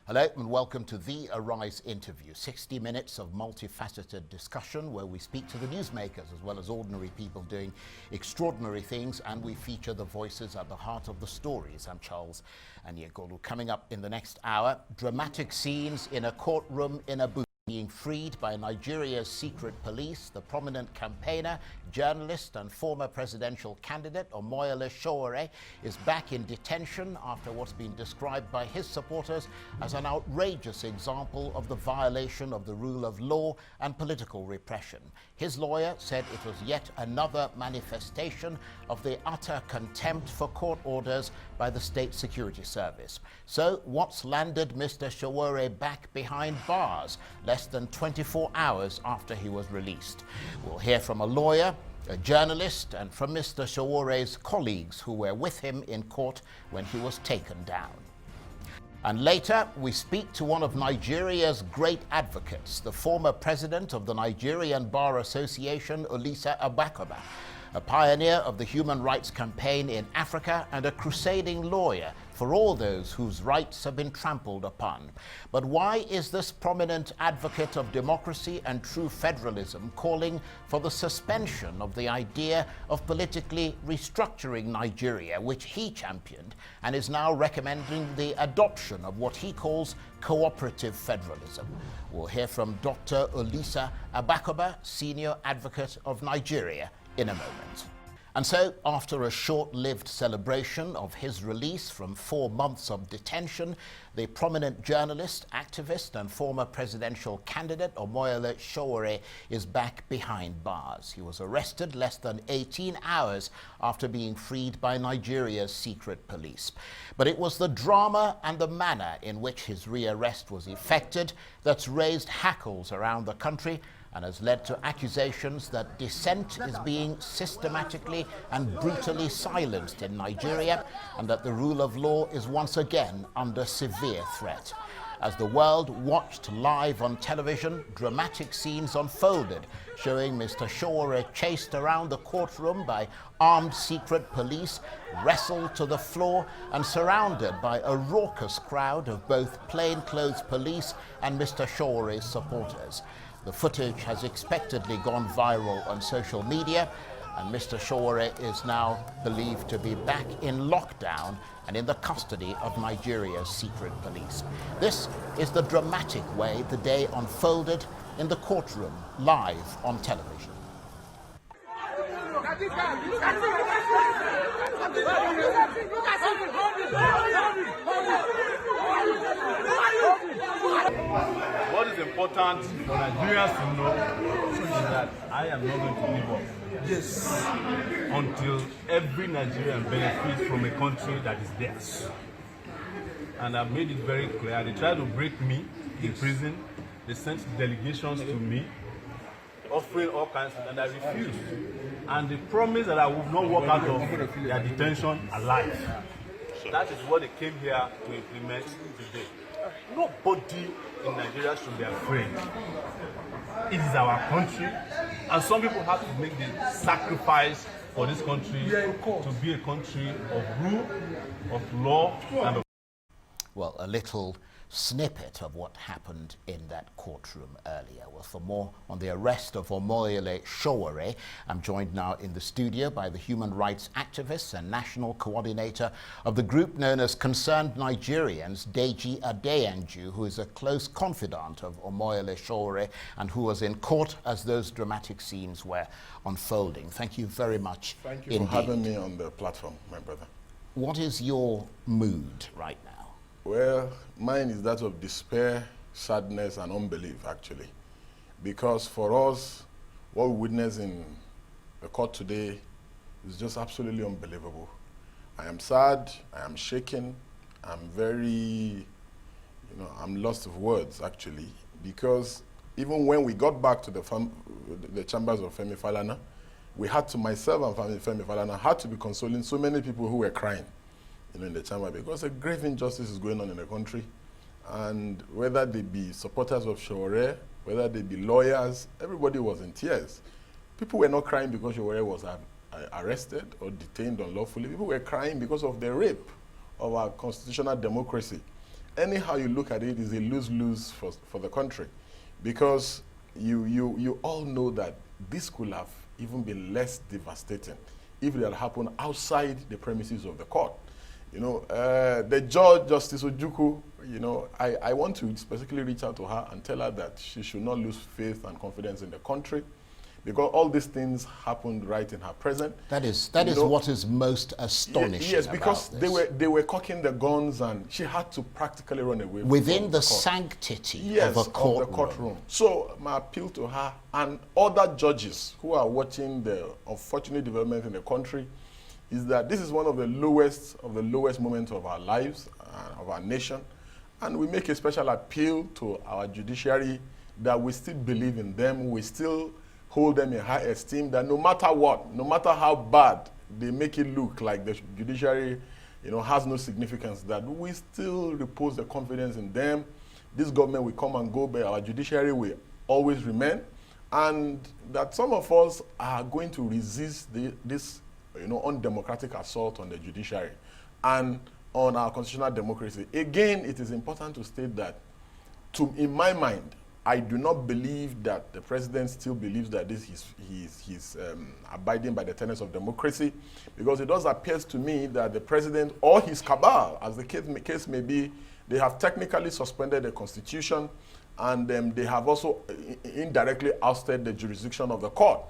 Hello and welcome to the Arise interview, 60 minutes of multifaceted discussion where we speak to the newsmakers as well as ordinary people doing extraordinary things, and we feature the voices at the heart of the stories. I'm Charles Anyegolu. Coming up in the next hour, dramatic scenes in a courtroom in Abuja. Being freed by Nigeria's secret police, the prominent campaigner, journalist and former presidential candidate Omoyele Sowore is back in detention after what's been described by his supporters as an outrageous example of the violation of the rule of law and political repression. His lawyer said it was yet another manifestation of the utter contempt for court orders by the State Security Service. So what's landed Mr Sowore back behind bars less than 24 hours after he was released? We'll hear from a lawyer, a journalist, and from Mr Sowore's colleagues who were with him in court when he was taken down. And later, we speak to one of Nigeria's great advocates, the former president of the Nigerian Bar Association, Olisa Agbakoba, a pioneer of the human rights campaign in Africa and a crusading lawyer for all those whose rights have been trampled upon. But why is this prominent advocate of democracy and true federalism calling for the suspension of the idea of politically restructuring Nigeria, which he championed, and is now recommending the adoption of what he calls cooperative federalism? We'll hear from Dr. Olisa Agbakoba, senior advocate of Nigeria, in a moment. And so, after a short-lived celebration of his release from 4 months of detention, the prominent journalist, activist, and former presidential candidate Omoyele Sowore is back behind bars. He was arrested less than 18 hours after being freed by Nigeria's secret police. But it was the drama and the manner in which his rearrest was effected that's raised hackles around the country and has led to accusations that dissent is being systematically and brutally silenced in Nigeria, and that the rule of law is once again under severe threat. As the world watched live on television, dramatic scenes unfolded, showing Mr. Sowore chased around the courtroom by armed secret police, wrestled to the floor, and surrounded by a raucous crowd of both plainclothes police and Mr. Sowore's supporters. The footage has expectedly gone viral on social media, and Mr. Sowore is now believed to be back in lockdown and in the custody of Nigeria's secret police. This is the dramatic way the day unfolded in the courtroom, live on television. What is important for Nigerians to know is that I am not going to give up. Yes. Until every Nigerian benefits from a country that is theirs. And I've made it very clear. They tried to break me in prison. They sent delegations to me, offering all kinds of, and I refused. And they promised that I would not walk out of their detention alive. That is what they came here to implement today. Nobody in Nigeria should be afraid. It is our country, and some people have to make the sacrifice for this country to be a country of rule, of law, and of... Well, a little snippet of what happened in that courtroom earlier. Well, for more on the arrest of Omoyele Sowore, I'm joined now in the studio by the human rights activist and national coordinator of the group known as Concerned Nigerians, Deji Adeyanju, who is a close confidant of Omoyele Sowore and who was in court as those dramatic scenes were unfolding. Thank you very much. Thank you for having me on the platform, my brother. What is your mood right now? Well, mine is that of despair, sadness, and unbelief, actually. Because for us, what we witness in the court today is just absolutely unbelievable. I am sad, I am shaken, I'm very, I'm lost of words, actually. Because even when we got back to the chambers of Femi Falana, we had to, myself and Femi Falana, had to be consoling so many people who were crying in the chamber, because a grave injustice is going on in the country. And whether they be supporters of Sowore, whether they be lawyers, everybody was in tears. People were not crying because Sowore was arrested or detained unlawfully. People were crying because of the rape of our constitutional democracy. anyhow you look at it, is a lose-lose for the country, because you all know that this could have even been less devastating if it had happened outside the premises of the court. You know, the judge, Justice Ojukwu, you know, I want to specifically reach out to her and tell her that she should not lose faith and confidence in the country, because all these things happened right in her presence. That is what is most astonishing. Yes, because about they were cocking the guns, and she had to practically run away within the court. sanctity Of the courtroom. So my appeal to her and other judges who are watching the unfortunate development in the country is that this is one of the lowest moments of our lives, of our nation, and we make a special appeal to our judiciary that we still believe in them, we still hold them in high esteem, that no matter what, no matter how bad they make it look like the judiciary, you know, has no significance, that we still repose the confidence in them. This government will come and go, but our judiciary will always remain, and that some of us are going to resist this, you know, undemocratic assault on the judiciary and on our constitutional democracy. Again, it is important to state that, in my mind, I do not believe that the president still believes that he's abiding by the tenets of democracy, because it does appear to me that the president or his cabal, as the case may be, they have technically suspended the constitution, and they have also indirectly ousted the jurisdiction of the court.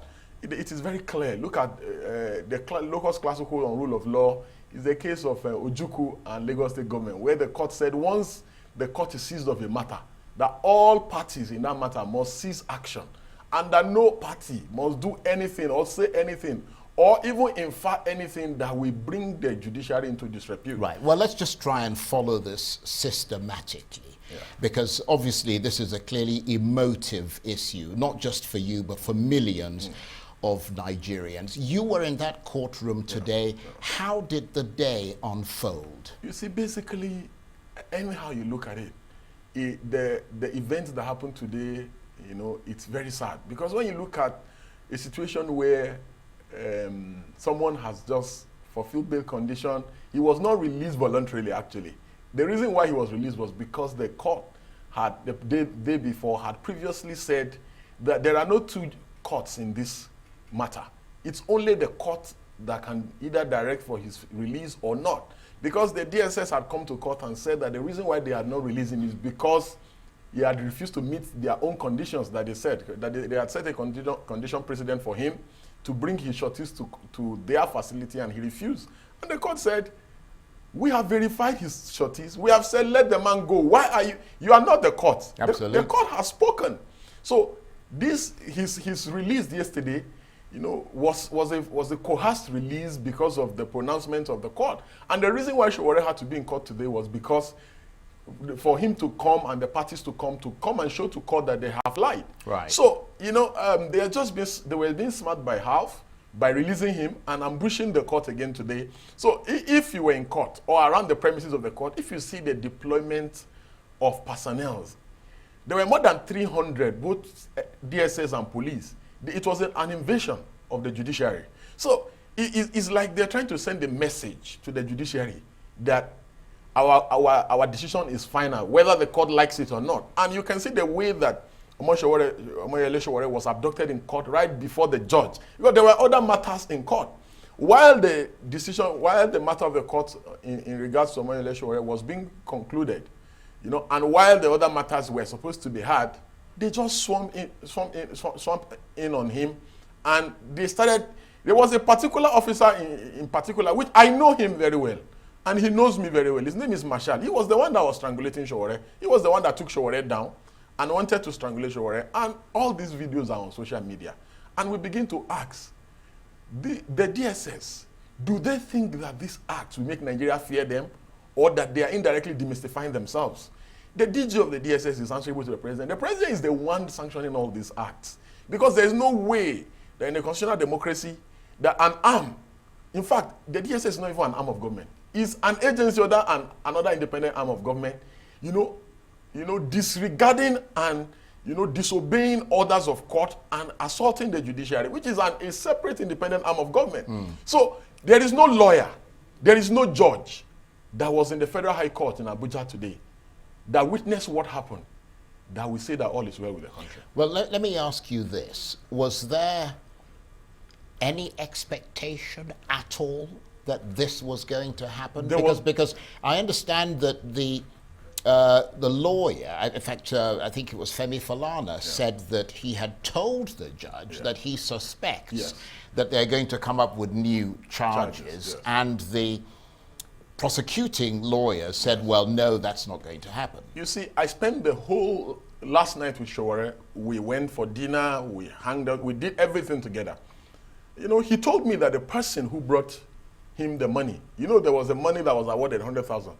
It is very clear. Look at the locus classical on rule of law. Is a case of Ojukwu and Lagos State government, where the court said once the court is seized of a matter, that all parties in that matter must cease action, and that no party must do anything or say anything or even infer anything that will bring the judiciary into disrepute. Right. Well, let's just try and follow this systematically, because obviously this is a clearly emotive issue, not just for you, but for millions of Nigerians. You were in that courtroom today. How did the day unfold? You see, basically, anyhow you look at it, the events that happened today, you know, it's very sad, because when you look at a situation where someone has just fulfilled bail condition, he was not released voluntarily. Actually, the reason why he was released was because the court had the day before had previously said that there are no two courts in this matter. It's only the court that can either direct for his release or not. Because the DSS had come to court and said that the reason why they had not released him is because he had refused to meet their own conditions that they said, that they had set a condition precedent for him to bring his shorties to their facility, and he refused. And the court said, we have verified his shorties, we have said let the man go. Why are you are not the court. Absolutely. The court has spoken. So this, his release yesterday, you know, was a coerced release because of the pronouncement of the court. And the reason why Sowore had to be in court today was because for him to come and the parties to come and show to court that they have lied. Right. So, you know, they were being smart by half by releasing him and ambushing the court again today. So if you were in court or around the premises of the court, if you see the deployment of personnel, there were more than 300, both DSS and police. It was an invasion of the judiciary. So it's like they're trying to send a message to the judiciary that our decision is final, whether the court likes it or not. And you can see the way that Omoyele Sowore was abducted in court right before the judge, because there were other matters in court. While the matter of the court in regards to Omoyele Sowore was being concluded, you know, and while the other matters were supposed to be had, they just swamped in on him, and they started. There was a particular officer in particular, which I know him very well, and he knows me very well. His name is Marshall. He was the one that was strangulating Sowore. He was the one that took Sowore down and wanted to strangulate Sowore. And all these videos are on social media. And we begin to ask, the DSS, do they think that these acts will make Nigeria fear them, or that they are indirectly demystifying themselves? The DG of the DSS is answerable to the president. The president is the one sanctioning all these acts, because there is no way that in a constitutional democracy that an arm, in fact, the DSS is not even an arm of government. It's an agency other and another independent arm of government, you know, disregarding and, you know, disobeying orders of court and assaulting the judiciary, which is a separate independent arm of government. So there is no lawyer, there is no judge that was in the Federal High Court in Abuja today that witness what happened, that we say that all is well with the country. Well, let me ask you this. Was there any expectation at all that this was going to happen? Because I understand that the lawyer, in fact, I think it was Femi Falana, said that he had told the judge that he suspects that they're going to come up with new charges, and the prosecuting lawyer said, well, no, that's not going to happen. You see, I spent the whole last night with Sowore. We went for dinner, we hung out, we did everything together. You know, he told me that the person who brought him the money, you know, there was a money that was awarded 100,000,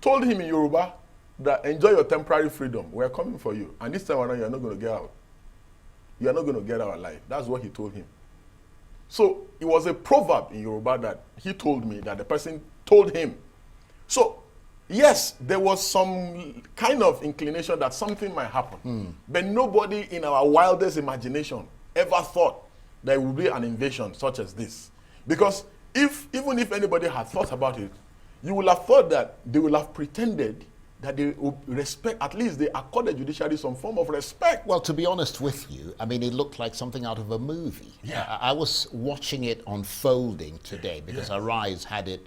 told him in Yoruba that enjoy your temporary freedom. We're coming for you. And this time around, you're not going to get out. You're not going to get out alive. That's what he told him. So it was a proverb in Yoruba that he told me that the person told him. So yes, there was some kind of inclination that something might happen. But nobody in our wildest imagination ever thought there would be an invasion such as this. Because even if anybody had thought about it, you would have thought that they would have pretended that they would respect, at least they accord the judiciary some form of respect. Well, to be honest with you, I mean, it looked like something out of a movie. I was watching it unfolding today because Arise had it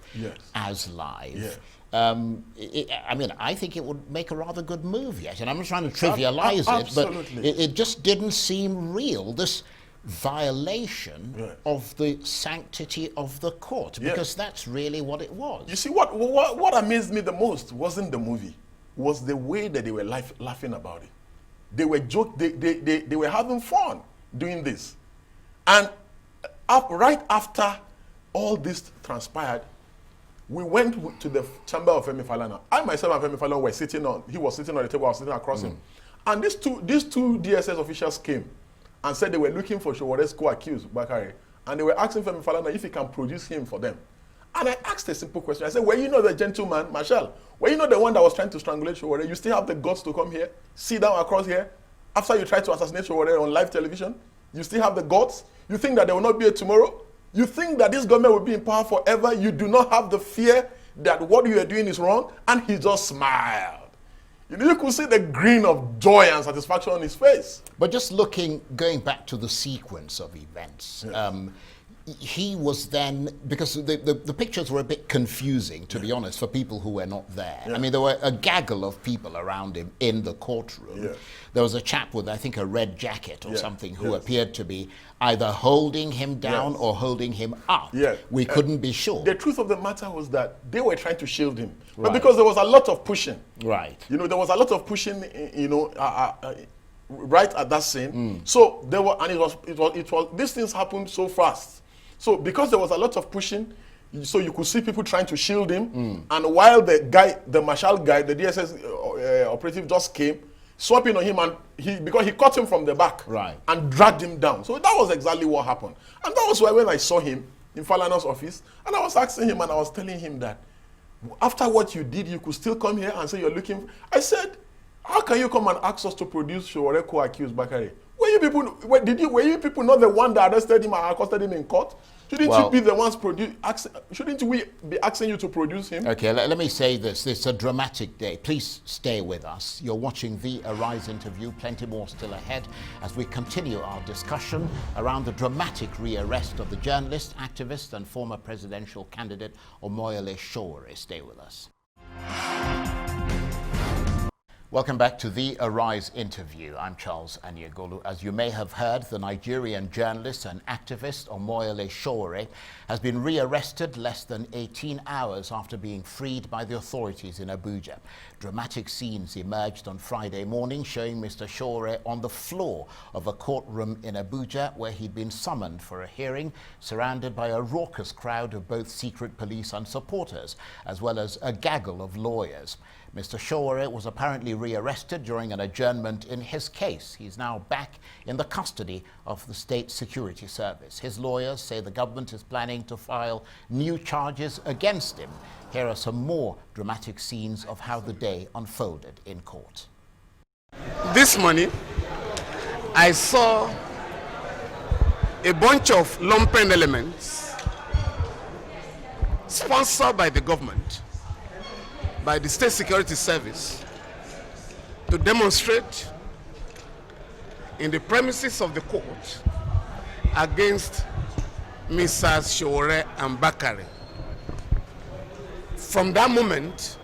as live. I mean, I think it would make a rather good movie, actually. I'm not trying to trivialize it, but it just didn't seem real, this violation of the sanctity of the court, because that's really what it was. You see, what amazed me the most wasn't the movie, was the way that they were laughing about it. They were they were having fun doing this. And right after all this transpired, we went to the chamber of Femi Falana. I myself and Femi Falana were sitting on, he was sitting on the table, I was sitting across him. And these two DSS officials came and said they were looking for Sowore's co-accused, Bakare. And they were asking Femi Falana if he can produce him for them. And I asked a simple question. I said, well, you know the gentleman, Marshal, well, you know the one that was trying to strangulate Sowore, you still have the guts to come here, sit down across here, after you tried to assassinate Sowore on live television? You still have the guts? You think that there will not be a tomorrow? You think that this government will be in power forever? You do not have the fear that what you are doing is wrong? And he just smiled. You could see the grin of joy and satisfaction on his face. But just going back to the sequence of events, he was then, because the pictures were a bit confusing, to be honest, for people who were not there. I mean, there were a gaggle of people around him in the courtroom. There was a chap with, I think, a red jacket or something who appeared to be either holding him down or holding him up. We couldn't be sure. The truth of the matter was that they were trying to shield him. But because there was a lot of pushing. You know, there was a lot of pushing, you know, right at that scene. So there were, and it was, these things happened so fast. So because there was a lot of pushing, so you could see people trying to shield him, and while the marshal guy, the DSS operative just came, swapping on him, and because he caught him from the back and dragged him down. So that was exactly what happened. And that was why when I saw him in Falana's office, and I was asking him and I was telling him that after what you did, you could still come here and say you're looking. I said, how can you come and ask us to produce Sowore co-accused Bakare? Were you people not the one that arrested him and accosted him in court? Shouldn't you be the ones shouldn't we be asking you to produce him? Okay, let me say this. It's a dramatic day. Please stay with us. You're watching the Arise interview. Plenty more still ahead as we continue our discussion around the dramatic rearrest of the journalist, activist, and former presidential candidate Omoyele Sowore. Stay with us. Welcome back to the Arise interview. I'm Charles Aniagolu. As you may have heard, the Nigerian journalist and activist Omoyele Sowore has been rearrested less than 18 hours after being freed by the authorities in Abuja. Dramatic scenes emerged on Friday morning showing Mr Sowore on the floor of a courtroom in Abuja where he'd been summoned for a hearing, surrounded by a raucous crowd of both secret police and supporters, as well as a gaggle of lawyers. Mr Sowore was apparently rearrested during an adjournment in his case. He's now back in the custody of the State Security Service. His lawyers say the government is planning to file new charges against him. Here are some more dramatic scenes of how the day unfolded in court. This morning, I saw a bunch of lumpen elements sponsored by the government, by the State Security Service, to demonstrate in the premises of the court against Mr Sowore and Bakare. From that moment,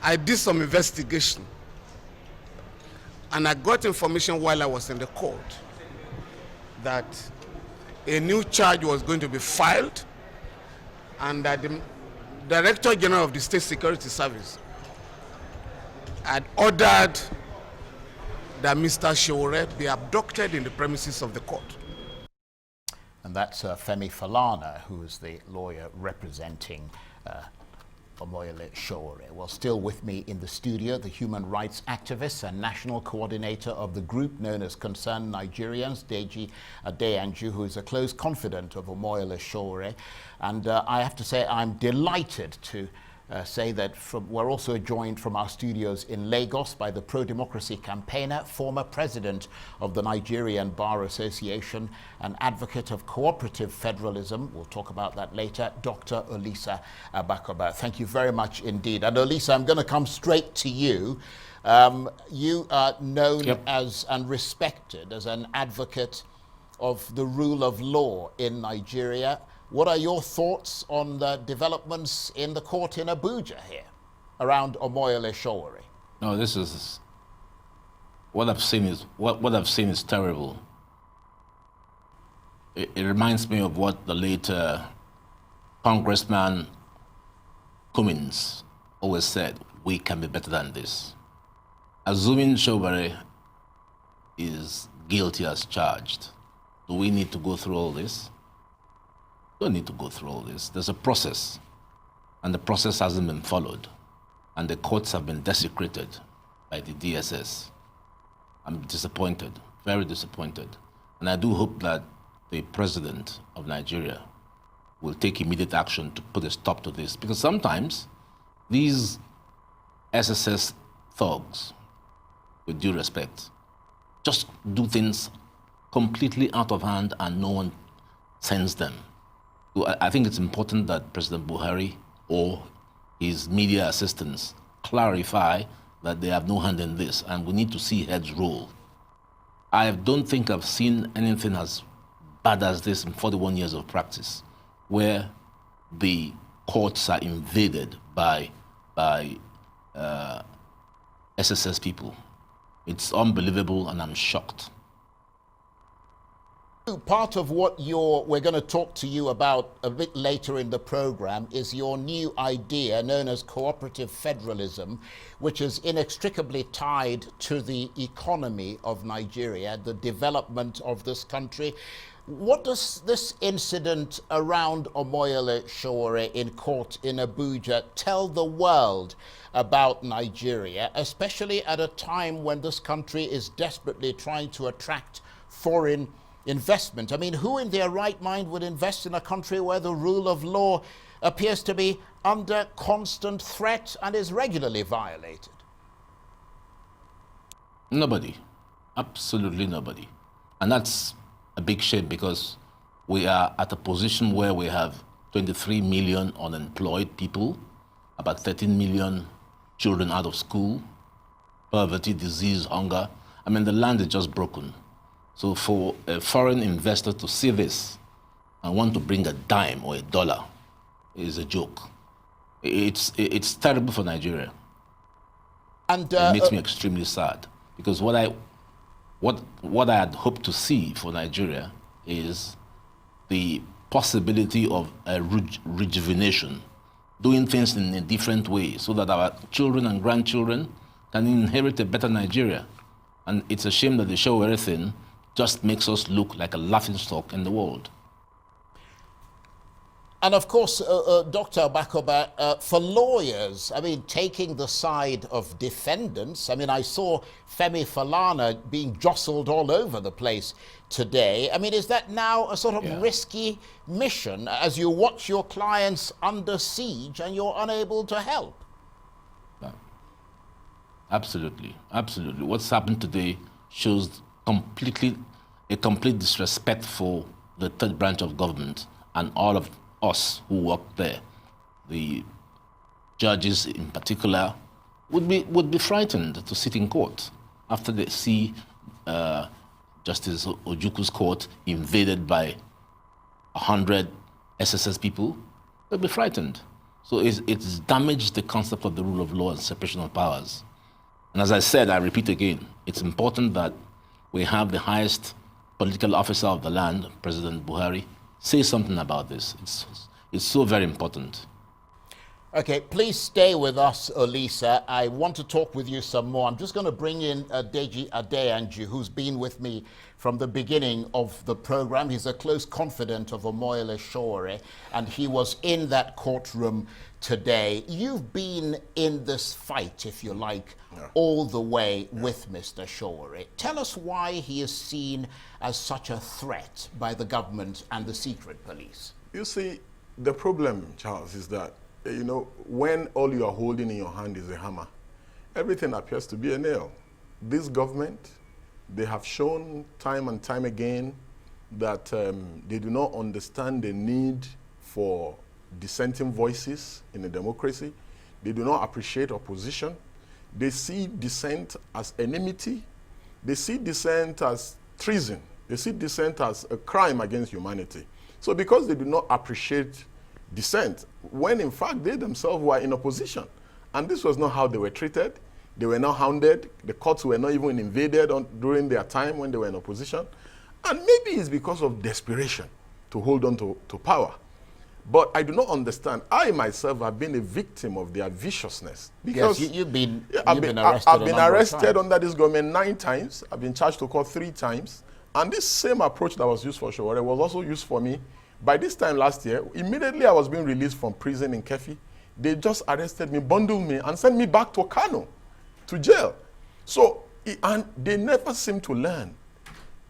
I did some investigation, and I got information while I was in the court that a new charge was going to be filed, and that the Director General of the State Security Service had ordered that Mr. Sowore be abducted in the premises of the court. And that's Femi Falana, who is the lawyer representing Omoyele Sowore. Well, still with me in the studio, the human rights activist and national coordinator of the group known as Concerned Nigerians, Deji Adeyanju, who is a close confidant of Omoyele Sowore. And I have to say I'm delighted to say that we're also joined from our studios in Lagos by the pro-democracy campaigner, former president of the Nigerian Bar Association, and advocate of cooperative federalism. We'll talk about that later, Dr. Olisa Agbakoba. Thank you very much indeed. And Olisa, I'm going to come straight to you. You are known as and respected as an advocate of the rule of law in Nigeria. What are your thoughts on the developments in the court in Abuja here around Omoyele Sowore? No, this is what I've seen is terrible. It reminds me of what the late Congressman Cummins always said: we can be better than this. Assuming Sowore is guilty as charged, do we need to go through all this? We don't need to go through all this. There's a process, and the process hasn't been followed, and the courts have been desecrated by the DSS. I'm disappointed, very disappointed, and I do hope that the president of Nigeria will take immediate action to put a stop to this, because sometimes these SSS thugs, with due respect, just do things completely out of hand and no one sends them. So I think it's important that President Buhari or his media assistants clarify that they have no hand in this, and we need to see heads roll. I don't think I've seen anything as bad as this in 41 years of practice, where the courts are invaded by SSS people. It's unbelievable, and I'm shocked. Part of what we're going to talk to you about a bit later in the program is your new idea known as cooperative federalism, which is inextricably tied to the economy of Nigeria, the development of this country. What does this incident around Omoyele Sowore in court in Abuja tell the world about Nigeria, especially at a time when this country is desperately trying to attract foreign investment? I mean, who in their right mind would invest in a country where the rule of law appears to be under constant threat and is regularly violated? Nobody. Absolutely nobody. And that's a big shame, because we are at a position where we have 23 million unemployed people, about 13 million children out of school, poverty, disease, hunger. I mean, the land is just broken. So for a foreign investor to see this and want to bring a dime or a dollar is a joke. It's terrible for Nigeria. And it makes me extremely sad, because what I had hoped to see for Nigeria is the possibility of a rejuvenation, doing things in a different way so that our children and grandchildren can inherit a better Nigeria. And it's a shame that the Sowore thing just makes us look like a laughingstock in the world. And of course, Dr. Agbakoba, for lawyers, I mean, taking the side of defendants, I mean, I saw Femi Falana being jostled all over the place today. I mean, is that now a sort of risky mission as you watch your clients under siege and you're unable to help? Absolutely, absolutely. What's happened today shows a complete disrespect for the third branch of government and all of us who work there. The judges in particular, would be frightened to sit in court after they see Justice Ojuku's court invaded by 100 SSS people. They'll be frightened. So it's damaged the concept of the rule of law and separation of powers. And as I said, I repeat again, it's important that we have the highest political officer of the land, President Buhari, say something about this. It's so very important. Okay, please stay with us, Olisa. I want to talk with you some more. I'm just going to bring in Deji Adeyanju, who's been with me from the beginning of the program. He's a close confidant of Omoyele Sowore, and he was in that courtroom today. You've been in this fight, if you like, all the way with Mr. Sowore. Tell us why he is seen as such a threat by the government and the secret police. You see, the problem, Charles, is that when all you are holding in your hand is a hammer, everything appears to be a nail. This government, they have shown time and time again that they do not understand the need for dissenting voices in a democracy. They do not appreciate opposition. They see dissent as enmity. They see dissent as treason. They see dissent as a crime against humanity. So because they do not appreciate dissent, when in fact they themselves were in opposition. And this was not how they were treated. They were not hounded. The courts were not even invaded during their time when they were in opposition. And maybe it's because of desperation to hold on to power. But I do not understand. I myself have been a victim of their viciousness. Because yes, you've been arrested. I've been arrested under this government 9 times. I've been charged to court 3 times. And this same approach that was used for Sowore was also used for me. By this time last year, immediately I was being released from prison in Kefi. They just arrested me, bundled me, and sent me back to Kano, to jail. So, and they never seem to learn.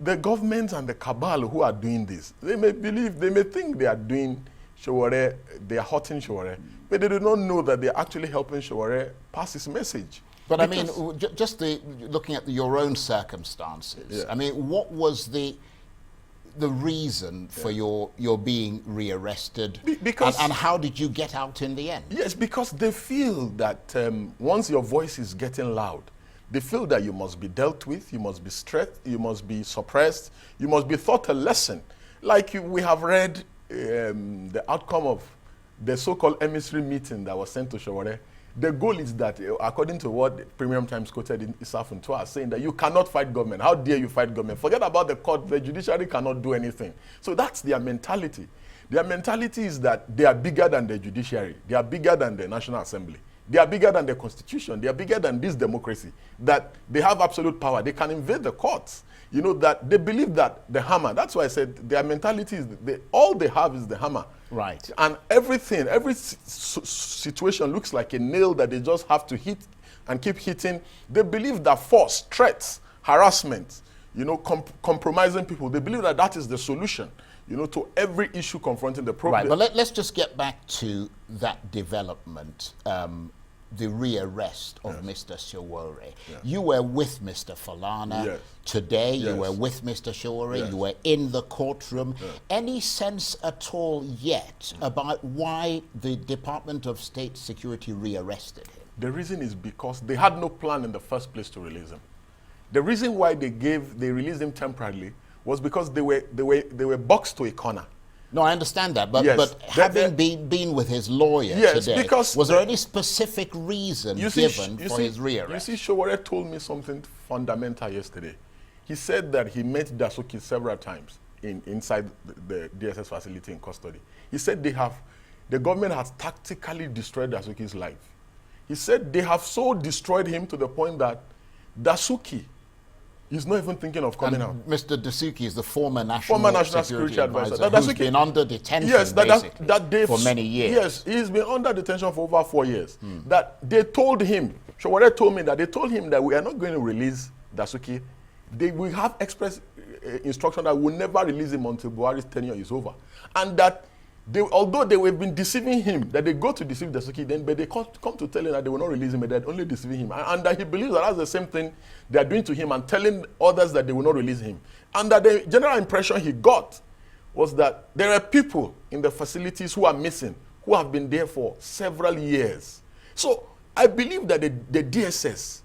The government and the cabal who are doing this, they may think they are doing Sowore, they are hurting Sowore, but they do not know that they are actually helping Sowore pass his message. But because, I mean, just looking at your own circumstances, I mean, what was the reason for your being rearrested, and how did you get out in the end? Yes, because they feel that once your voice is getting loud, they feel that you must be dealt with, you must be stressed, you must be suppressed, you must be taught a lesson. Like we have read the outcome of the so-called emissary meeting that was sent to Sowore. The goal is that, according to what Premium Times quoted in Isafun Toa, saying that you cannot fight government. How dare you fight government? Forget about the court. The judiciary cannot do anything. So that's their mentality. Their mentality is that they are bigger than the judiciary. They are bigger than the National Assembly. They are bigger than the Constitution. They are bigger than this democracy. That they have absolute power. They can invade the courts. You know, that they believe that the hammer, that's why I said their mentality is, all they have is the hammer. Right. And everything, every situation looks like a nail that they just have to hit and keep hitting. They believe that force, threats, harassment, compromising people, they believe that that is the solution, to every issue confronting the problem. Right, but let's just get back to that development, the rearrest of Mr. Sowore. You were with Mr. Falana today. You were with Mr. Sowore. You were in the courtroom. Any sense at all yet about why the Department of State Security rearrested him? The reason is because they had no plan in the first place to release him. The reason why they released him temporarily was because they were boxed to a corner. No, I understand that, but having been with his lawyer today, was there any specific reason given for his rearrest? You see, Sowore told me something fundamental yesterday. He said that he met Dasuki several times inside the DSS facility in custody. He said the government has tactically destroyed Dasuki's life. He said they have so destroyed him to the point that Dasuki is not even thinking of coming out. Mr. Dasuki is the former National Security Advisor who's been under detention for many years. Yes, he's been under detention for over 4 years. That they told him, Sowore told me that they told him that we are not going to release Dasuki. We have express instruction that we'll never release him until Buhari's tenure is over. And that although they have been deceiving him, that they go to deceive Dasuki, but they come to tell him that they will not release him, but they're only deceiving him. And that he believes that that's the same thing they are doing to him and telling others that they will not release him. And that the general impression he got was that there are people in the facilities who are missing, who have been there for several years. So I believe that the DSS,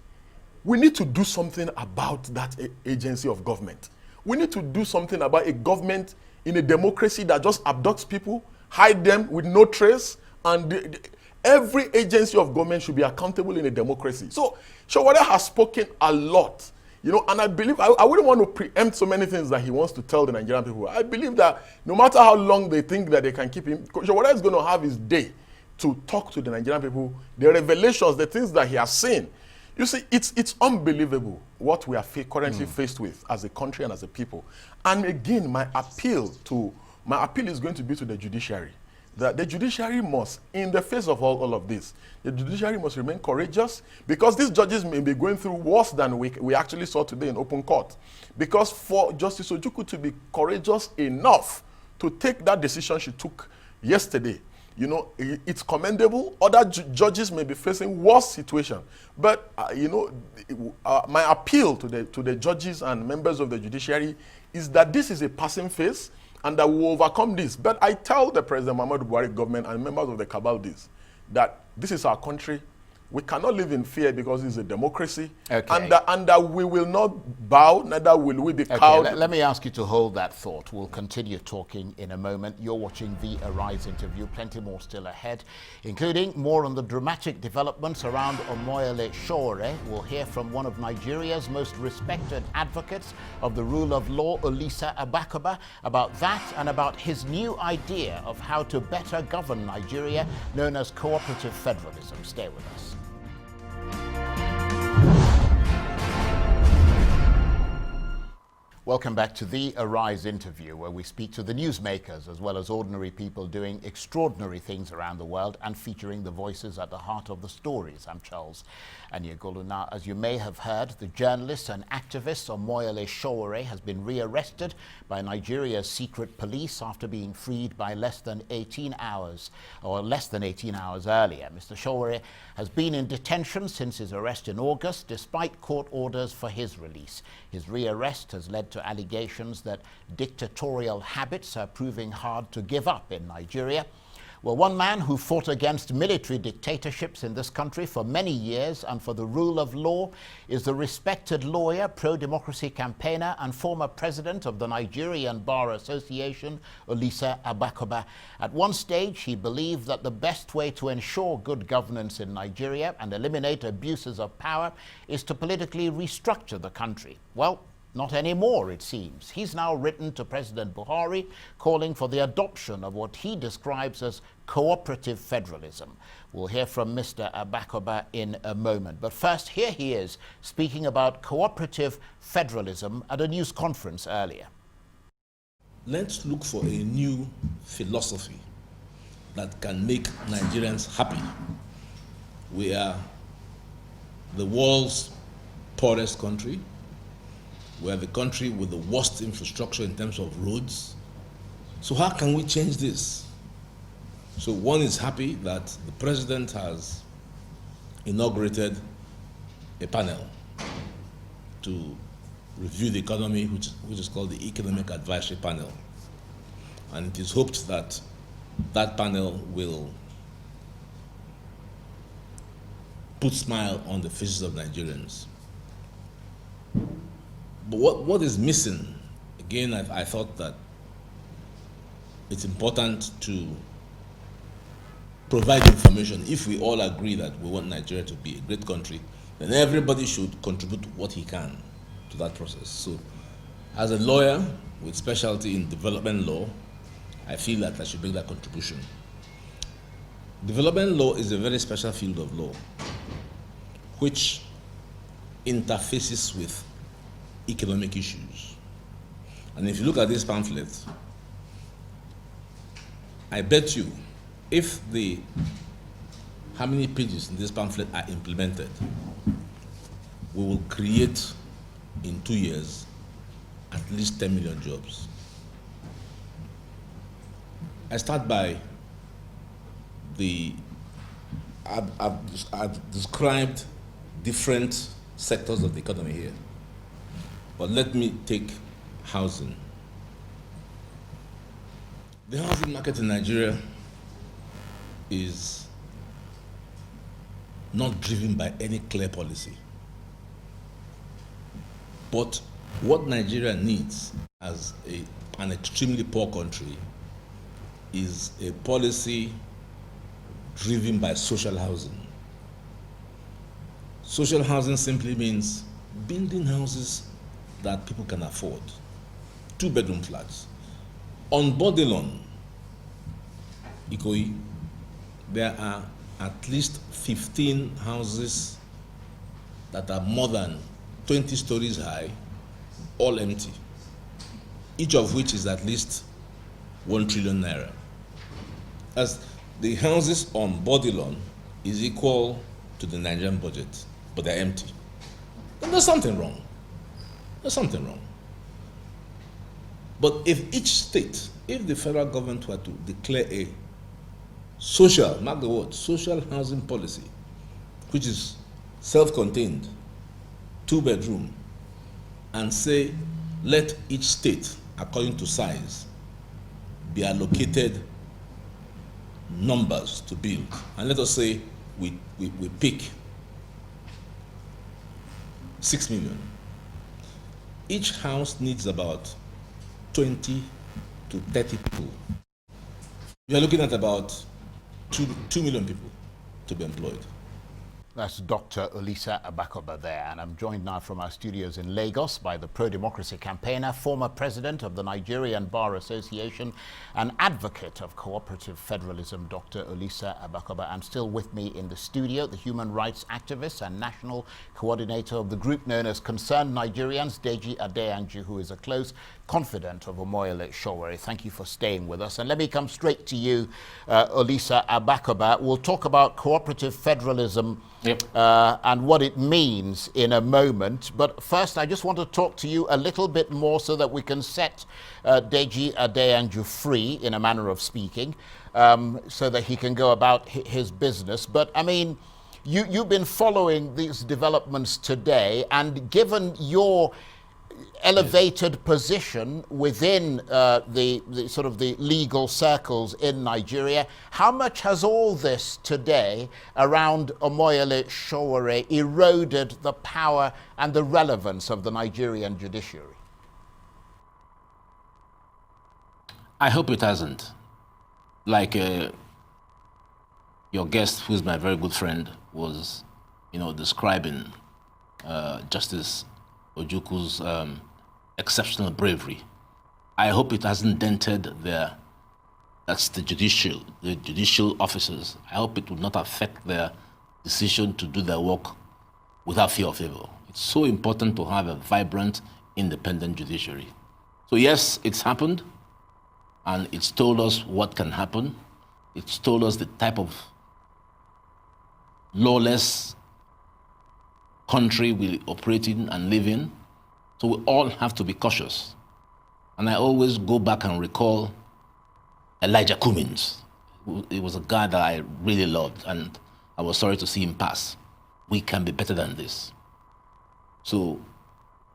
we need to do something about that agency of government. We need to do something about a government in a democracy that just abducts people, hide them with no trace, and every agency of government should be accountable in a democracy. So Sowore has spoken a lot, and I believe, I wouldn't want to preempt so many things that he wants to tell the Nigerian people. I believe that no matter how long they think that they can keep him, Sowore is going to have his day to talk to the Nigerian people, the revelations, the things that he has seen. You see, it's unbelievable what we are currently faced with as a country and as a people. And again, my appeal is going to be to the judiciary. That the judiciary must, in the face of all of this, the judiciary must remain courageous, because these judges may be going through worse than we actually saw today in open court. Because for Justice Ojukwu to be courageous enough to take that decision she took yesterday, it's commendable. Other judges may be facing worse situation, but my appeal to the judges and members of the judiciary is that this is a passing phase, and that we will overcome this. But I tell the President Muhammadu Buhari government and members of the cabal that this is our country. We cannot live in fear, because it's a democracy. Okay. And that we will not bow, neither will we be cowed. Let me ask you to hold that thought. We'll continue talking in a moment. You're watching the Arise interview. Plenty more still ahead, including more on the dramatic developments around Omoyele Sowore. We'll hear from one of Nigeria's most respected advocates of the rule of law, Olisa Agbakoba, about that and about his new idea of how to better govern Nigeria, known as cooperative federalism. Stay with us. Welcome back to the Arise interview, where we speak to the newsmakers as well as ordinary people doing extraordinary things around the world and featuring the voices at the heart of the stories. I'm Charles Anyagolu. Now, as you may have heard, the journalist and activist Omoyele Sowore has been rearrested by Nigeria's secret police after being freed by less than 18 hours earlier. Mr Sowore has been in detention since his arrest in August, despite court orders for his release. His rearrest has led to allegations that dictatorial habits are proving hard to give up in Nigeria. Well, one man who fought against military dictatorships in this country for many years and for the rule of law is the respected lawyer, pro-democracy campaigner and former president of the Nigerian Bar Association, Olisa Agbakoba. At one stage, he believed that the best way to ensure good governance in Nigeria and eliminate abuses of power is to politically restructure the country. Well, not anymore, it seems. He's now written to President Buhari calling for the adoption of what he describes as cooperative federalism. We'll hear from Mr. Agbakoba in a moment. But first, here he is speaking about cooperative federalism at a news conference earlier. Let's look for a new philosophy that can make Nigerians happy. We are the world's poorest country. We are the country with the worst infrastructure in terms of roads. So how can we change this? So one is happy that the president has inaugurated a panel to review the economy, which is called the Economic Advisory Panel. And it is hoped that that panel will put a smile on the faces of Nigerians. But what is missing, again, I thought that it's important to provide information. If we all agree that we want Nigeria to be a great country, then everybody should contribute what he can to that process. So, as a lawyer with specialty in development law, I feel that I should make that contribution. Development law is a very special field of law, which interfaces with economic issues. And if you look at this pamphlet, I bet you if how many pages in this pamphlet are implemented, we will create in 2 years at least 10 million jobs. I start by I've described different sectors of the economy here. But let me take housing. The housing market in Nigeria is not driven by any clear policy. But what Nigeria needs as an extremely poor country is a policy driven by social housing. Social housing simply means building houses that people can afford. 2-bedroom flats. On Bodilon, Ikoyi, there are at least 15 houses that are more than 20 stories high, all empty, each of which is at least 1 trillion naira. As the houses on Bodilon is equal to the Nigerian budget, but they're empty. Then there's something wrong. There's something wrong. But if each state, if the federal government were to declare a social, mark the word, social housing policy, which is self-contained, 2-bedroom, and say, let each state, according to size, be allocated numbers to build. And let us say we pick 6 million. Each house needs about 20 to 30 people. You are looking at about 2 million people to be employed. That's Dr. Olisa Agbakoba there, and I'm joined now from our studios in Lagos by the pro-democracy campaigner, former president of the Nigerian Bar Association, and advocate of cooperative federalism, Dr. Olisa Agbakoba, and still with me in the studio, the human rights activist and national coordinator of the group known as Concerned Nigerians, Deji Adeyanju, who is a close confidant of Omoyele Sowore. Thank you for staying with us. And let me come straight to you, Olisa Agbakoba. We'll talk about cooperative federalism and what it means in a moment. But first, I just want to talk to you a little bit more so that we can set Deji Adeyanju free, in a manner of speaking, so that he can go about his business. But, I mean, you've been following these developments today, and given your elevated position within the sort of the legal circles in Nigeria, how much has all this today around Omoyele Sowore eroded the power and the relevance of the Nigerian judiciary? I hope it hasn't. Like your guest, who's my very good friend, was, describing Justice Ojuku's exceptional bravery. I hope it hasn't dented that's the judicial officers. I hope it will not affect their decision to do their work without fear of favor. It's so important to have a vibrant, independent judiciary. So yes, it's happened, and it's told us what can happen. It's told us the type of lawless country we operate in and live in. So we all have to be cautious. And I always go back and recall Elijah Cummings. He was a guy that I really loved, and I was sorry to see him pass. We can be better than this. So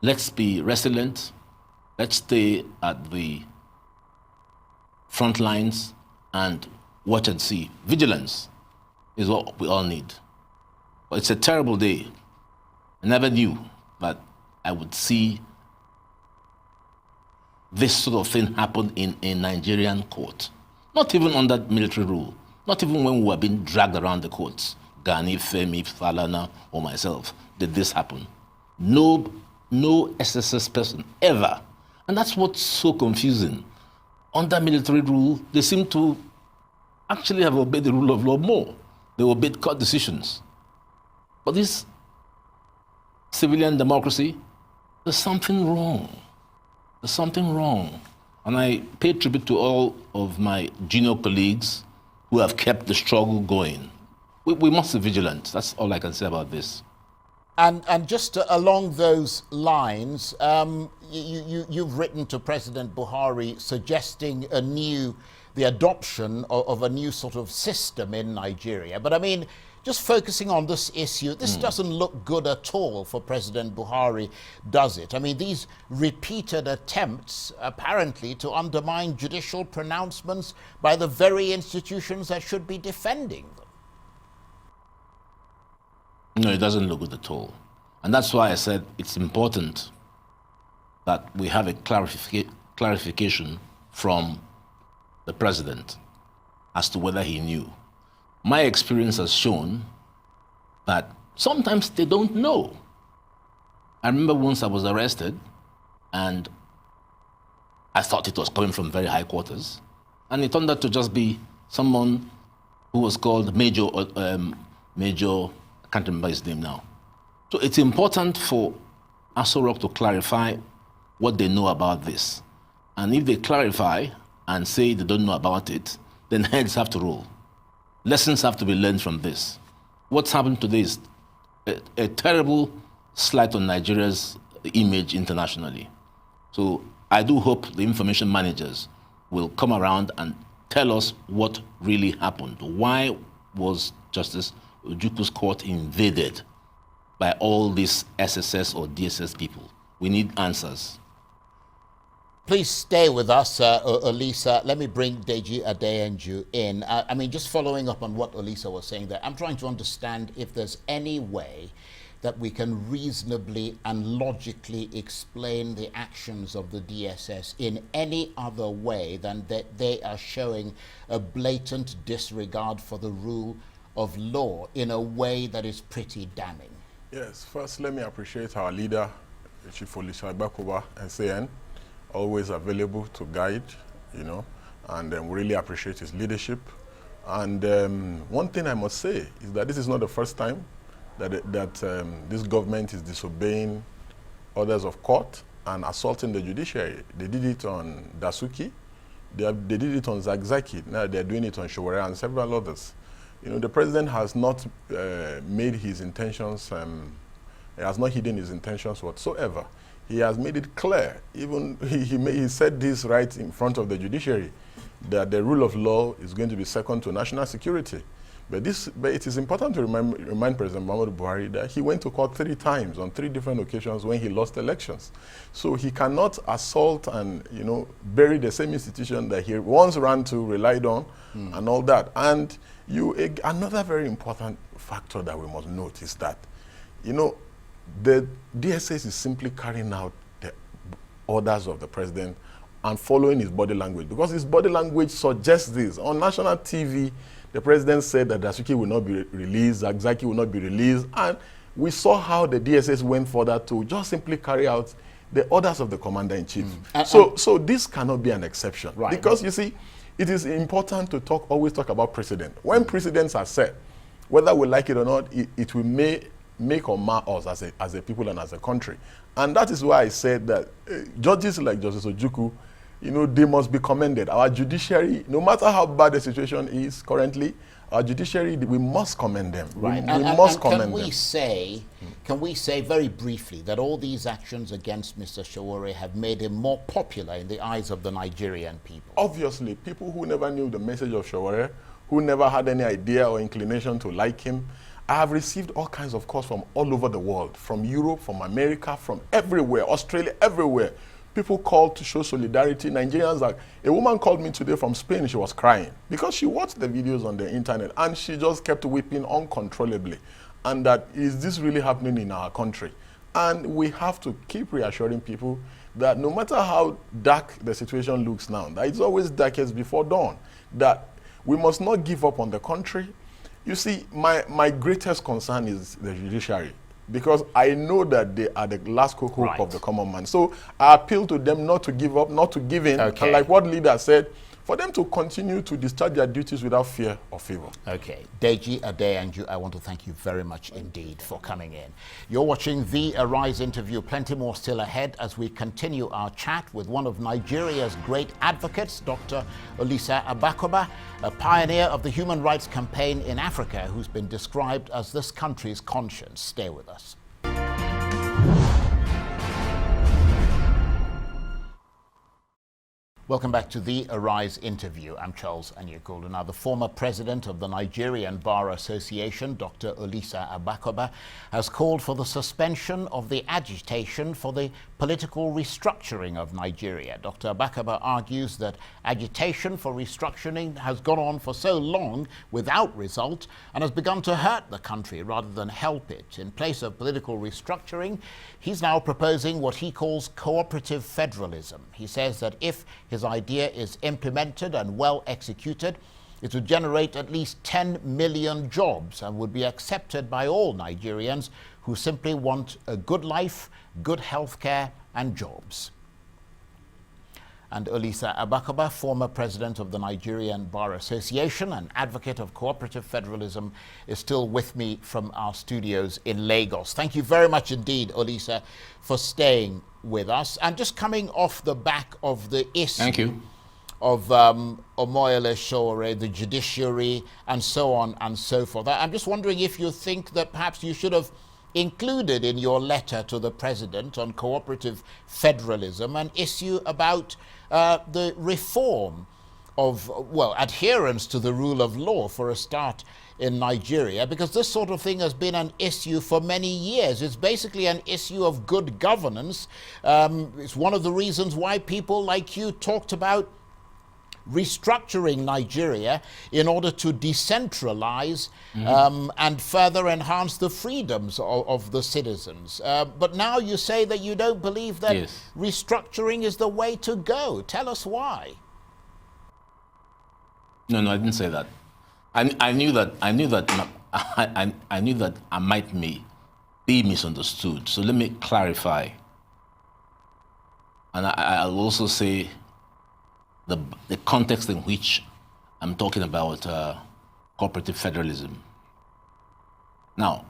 let's be resilient. Let's stay at the front lines and watch and see. Vigilance is what we all need. But it's a terrible day. I never knew that I would see this sort of thing happen in a Nigerian court. Not even under military rule. Not even when we were being dragged around the courts. Gani, Femi, Falana, or myself, did this happen. No SSS person ever. And that's what's so confusing. Under military rule, they seem to actually have obeyed the rule of law more. They obeyed court decisions. But this civilian democracy, there's something wrong. There's something wrong. And I pay tribute to all of my junior colleagues who have kept the struggle going. We must be vigilant. That's all I can say about this. And just along those lines, you've written to President Buhari suggesting the adoption of a new sort of system in Nigeria. But I mean, just focusing on this issue, this doesn't look good at all for President Buhari, does it? I mean, these repeated attempts, apparently, to undermine judicial pronouncements by the very institutions that should be defending them. No, it doesn't look good at all. And that's why I said it's important that we have a clarification from the president as to whether he knew. My experience has shown that sometimes they don't know. I remember once I was arrested and I thought it was coming from very high quarters, and it turned out to just be someone who was called Major, I can't remember his name now. So it's important for Aso Rock to clarify what they know about this. And if they clarify and say they don't know about it, then heads have to roll. Lessons have to be learned from this. What's happened today is a terrible slight on Nigeria's image internationally. So I do hope the information managers will come around and tell us what really happened. Why was Justice Ojuku's court invaded by all these SSS or DSS people? We need answers. Please stay with us, Olisa. Let me bring Deji Adeyanju in. I mean, just following up on what Olisa was saying there, I'm trying to understand if there's any way that we can reasonably and logically explain the actions of the DSS in any other way than that they are showing a blatant disregard for the rule of law in a way that is pretty damning. Yes, first let me appreciate our leader, Chief Olisa Agbakoba, SAN, always available to guide, you know, and we really appreciate his leadership. And one thing I must say is that this is not the first time that this government is disobeying orders of court and assaulting the judiciary. They did it on Dasuki, they did it on Zagzaki, now they're doing it on Sowore and several others. You know, the president has not made his intentions, he has not hidden his intentions whatsoever. He has made it clear, even he said this right in front of the judiciary, that the rule of law is going to be second to national security. But it is important to remind President Muhammadu Buhari that he went to court 3 times on 3 different occasions when he lost elections. So he cannot assault and, you know, bury the same institution that he once ran to, relied on, and all that. And another very important factor that we must note is that, you know, the DSS is simply carrying out the orders of the president and following his body language, because his body language suggests this. On national TV, the president said that Dasuki will not be released, Zagzaki will not be released, and we saw how the DSS went further to just simply carry out the orders of the commander-in-chief. So this cannot be an exception, right? Because you see, it is important to always talk about precedent. When precedents are set, whether we like it or not, it will make or mar us as a people and as a country. And that is why I said that judges like Justice Ojukwu, you know, they must be commended. Our judiciary, no matter how bad the situation is currently, our judiciary, we must commend them. Right. We must commend them. Can we say very briefly that all these actions against Mr. Sowore have made him more popular in the eyes of the Nigerian people? Obviously, people who never knew the message of Sowore, who never had any idea or inclination to like him, I have received all kinds of calls from all over the world, from Europe, from America, from everywhere, Australia, everywhere. People called to show solidarity. Nigerians, a woman called me today from Spain. She was crying because she watched the videos on the internet and she just kept weeping uncontrollably. And that, is this really happening in our country? And we have to keep reassuring people that no matter how dark the situation looks now, that it's always darkest before dawn, that we must not give up on the country. You see, my greatest concern is the judiciary, because I know that they are the last hope of the common man. So I appeal to them not to give up, not to give in. Okay. And like what leader said, for them to continue to discharge their duties without fear or favor. Okay. Deji Adeyanju, I want to thank you very much indeed for coming in. You're watching the Arise interview. Plenty more still ahead as we continue our chat with one of Nigeria's great advocates, Dr. Olisa Agbakoba, a pioneer of the human rights campaign in Africa who's been described as this country's conscience. Stay with us. Welcome back to the Arise interview. I'm Charles Anyekulu. Now, the former president of the Nigerian Bar Association, Dr. Olisa Agbakoba, has called for the suspension of the agitation for the political restructuring of Nigeria. Dr. Agbakoba argues that agitation for restructuring has gone on for so long without result and has begun to hurt the country rather than help it. In place of political restructuring, he's now proposing what he calls cooperative federalism. He says that if his idea is implemented and well executed, it would generate at least 10 million jobs and would be accepted by all Nigerians who simply want a good life, good health care and jobs. And Olisa Agbakoba, former president of the Nigerian Bar Association and advocate of cooperative federalism, is still with me from our studios in Lagos. Thank you very much indeed, Olisa, for staying with us. And just coming off the back of the issue Thank you. of Omoyele Sowore, the judiciary, and so on and so forth. I'm just wondering if you think that perhaps you should have included in your letter to the president on cooperative federalism an issue about the reform of, well, adherence to the rule of law for a start in Nigeria, because this sort of thing has been an issue for many years. It's basically an issue of good governance. It's one of the reasons why people like you talked about restructuring Nigeria in order to decentralize and further enhance the freedoms of the citizens. But now you say that you don't believe that restructuring is the way to go. Tell us why. No, I didn't say that. I knew that I might be misunderstood. So let me clarify. And I'll also say the context in which I'm talking about cooperative federalism. Now,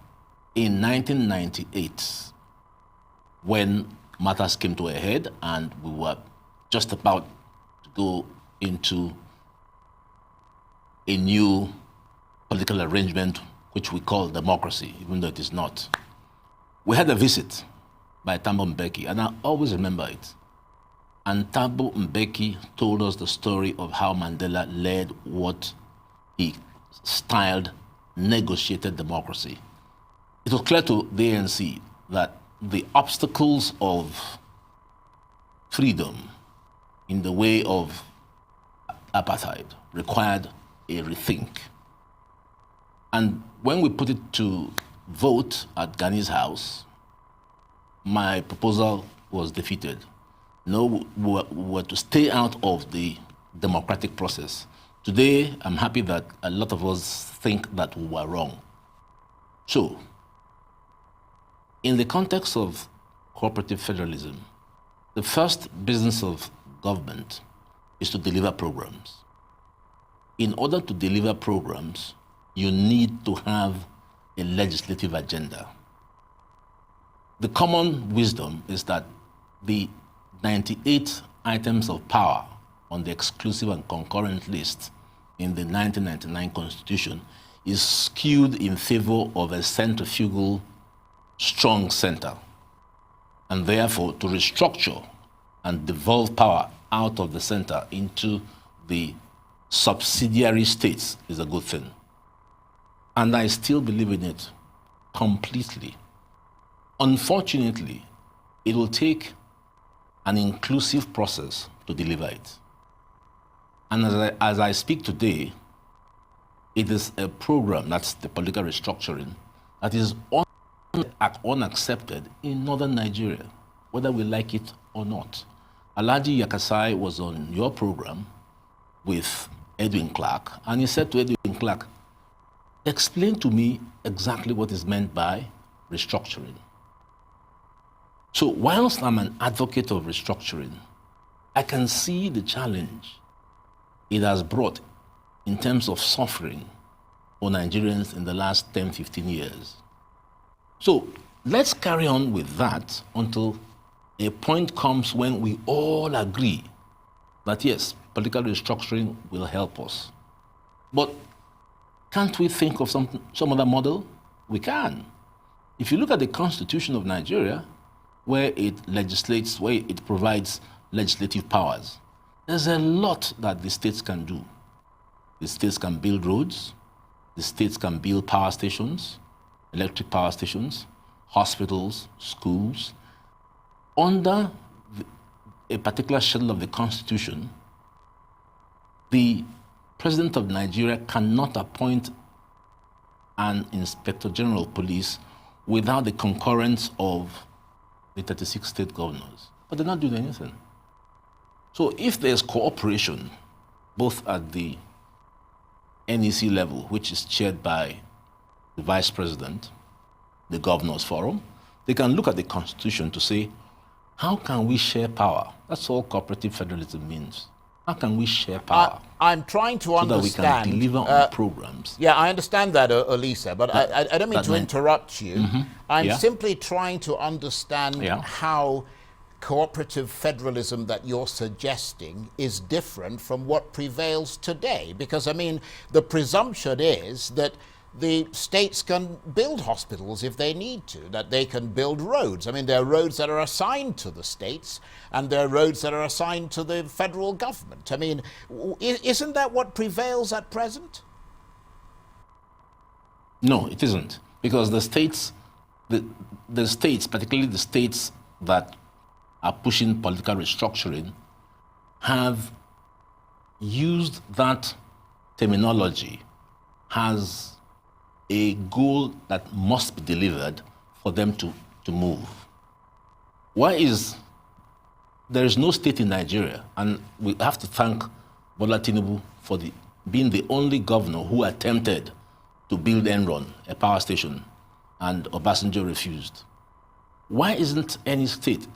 in 1998, when matters came to a head and we were just about to go into a new political arrangement, which we call democracy, even though it is not, we had a visit by Thabo Mbeki, and I always remember it. And Thabo Mbeki told us the story of how Mandela led what he styled negotiated democracy. It was clear to the ANC that the obstacles of freedom in the way of apartheid required a rethink. And when we put it to vote at Gani's house, my proposal was defeated. No, we were to stay out of the democratic process. Today, I'm happy that a lot of us think that we were wrong. So, in the context of cooperative federalism, the first business of government is to deliver programs. In order to deliver programs, you need to have a legislative agenda. The common wisdom is that the 98 items of power on the exclusive and concurrent list in the 1999 Constitution is skewed in favor of a centrifugal, strong center. And therefore, to restructure and devolve power out of the center into the subsidiary states is a good thing. And I still believe in it completely. Unfortunately, it will take an inclusive process to deliver it. And as I speak today, it is a program, that's the political restructuring, that is unaccepted in northern Nigeria, whether we like it or not. Alhaji Yakasai was on your program with Edwin Clark, and he said to Edwin Clark, explain to me exactly what is meant by restructuring. So whilst I'm an advocate of restructuring, I can see the challenge it has brought in terms of suffering for Nigerians in the last 10, 15 years. So let's carry on with that until a point comes when we all agree that yes, political restructuring will help us. But can't we think of some other model? We can. If you look at the Constitution of Nigeria, where it legislates, where it provides legislative powers, There's a lot that the states can do. The states can build roads. The states can build power stations, electric power stations, hospitals, schools. Under a particular schedule of the Constitution, the President of Nigeria cannot appoint an Inspector General of Police without the concurrence of the 36 state governors. But they're not doing anything. So if there's cooperation, both at the NEC level, which is chaired by the Vice President, the Governors Forum, they can look at the Constitution to say, how can we share power? That's all cooperative federalism means. How can we share power? I'm trying to understand. So that we can deliver on programs. Yeah, I understand that, Olisa, but I don't mean to interrupt you. I'm simply trying to understand how cooperative federalism that you're suggesting is different from what prevails today. Because, I mean, the presumption is that the states can build hospitals if they need to, that they can build roads. I mean, there are roads that are assigned to the states, and there are roads that are assigned to the federal government. I mean, isn't that what prevails at present? No, it isn't. Because the states, the states, particularly the states that are pushing political restructuring, have used that terminology as a goal that must be delivered for them to move. Why is there is no state in Nigeria, and we have to thank Bola Tinubu for being the only governor who attempted to build Enron, a power station, and Obasanjo refused. Why isn't any state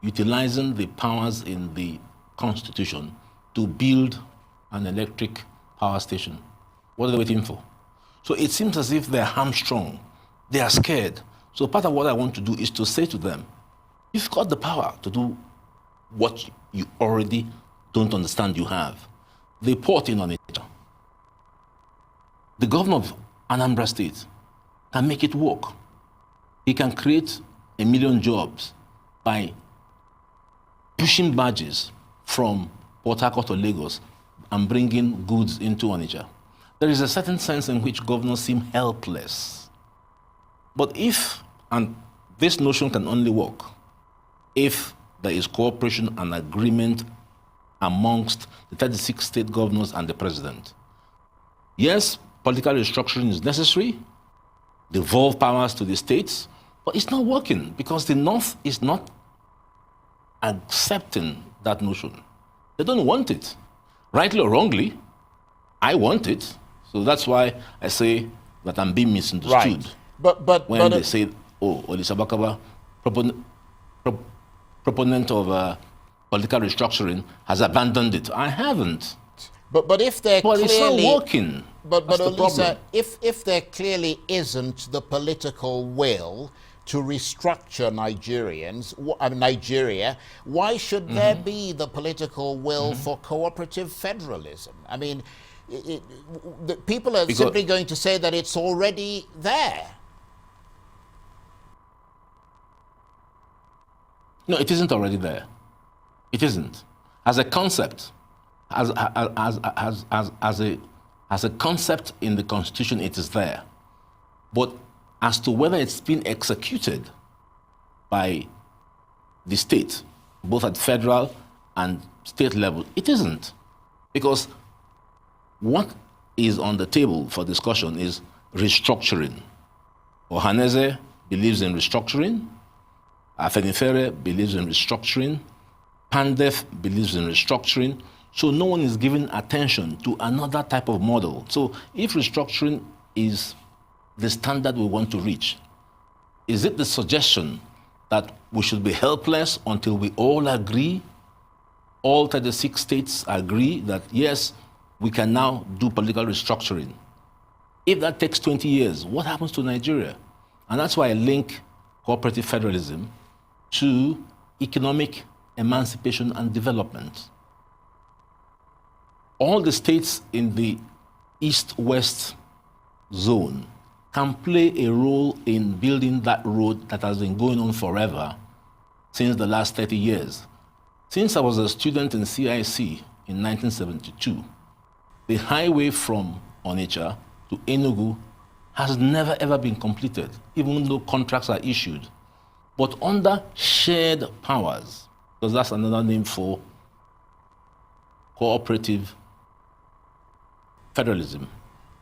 utilizing the powers in the Constitution to build an electric power station? What are they waiting for? So it seems as if they're hamstrung. They are scared. So part of what I want to do is to say to them, you've got the power to do what you already don't understand you have. They port in on it. The governor of Anambra State can make it work. He can create 1 million jobs by pushing barges from Port Harcourt or Lagos and bringing goods into Onitsha. There is a certain sense in which governors seem helpless. But if, and this notion can only work, if there is cooperation and agreement amongst the 36 state governors and the president. Yes, political restructuring is necessary, devolve powers to the states, but it's not working because the North is not accepting that notion. They don't want it. Rightly or wrongly, I want it. So that's why I say that I'm being misunderstood. Right. But when they say, oh, Olisa Agbakoba, proponent of political restructuring, has abandoned it. I haven't. But if they're clearly... it's not working. But Olisa, if there clearly isn't the political will to restructure Nigeria, why should there be the political will for cooperative federalism? I mean, the people are simply going to say that it's already there. No, it isn't already there. It isn't. As a concept, as a concept in the Constitution, it is there. But as to whether it's been executed by the state, both at federal and state level, it isn't. Because what is on the table for discussion is restructuring. Ohaneze believes in restructuring. Afenifere believes in restructuring. Pandef believes in restructuring. So no one is giving attention to another type of model. So if restructuring is the standard we want to reach, is it the suggestion that we should be helpless until we all agree, all 36 states agree that yes, we can now do political restructuring? If that takes 20 years, what happens to Nigeria? And that's why I link cooperative federalism to economic emancipation and development. All the states in the east-west zone can play a role in building that road that has been going on forever since the last 30 years. Since I was a student in CIC, in 1972. The highway from Onitsha to Enugu has never ever been completed, even though contracts are issued. But under shared powers, because that's another name for cooperative federalism,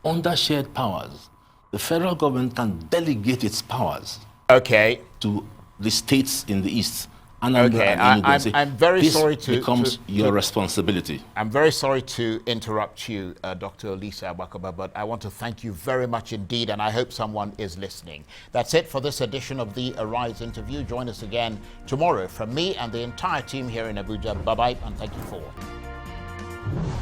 under shared powers, the federal government can delegate its powers to the states in the east. And I'm very sorry to becomes your responsibility. I'm very sorry to interrupt you, Dr. Olisa Agbakoba, but I want to thank you very much indeed, and I hope someone is listening. That's it for this edition of the Arise interview. Join us again tomorrow from me and the entire team here in Abuja. Bye-bye, and thank you for watching.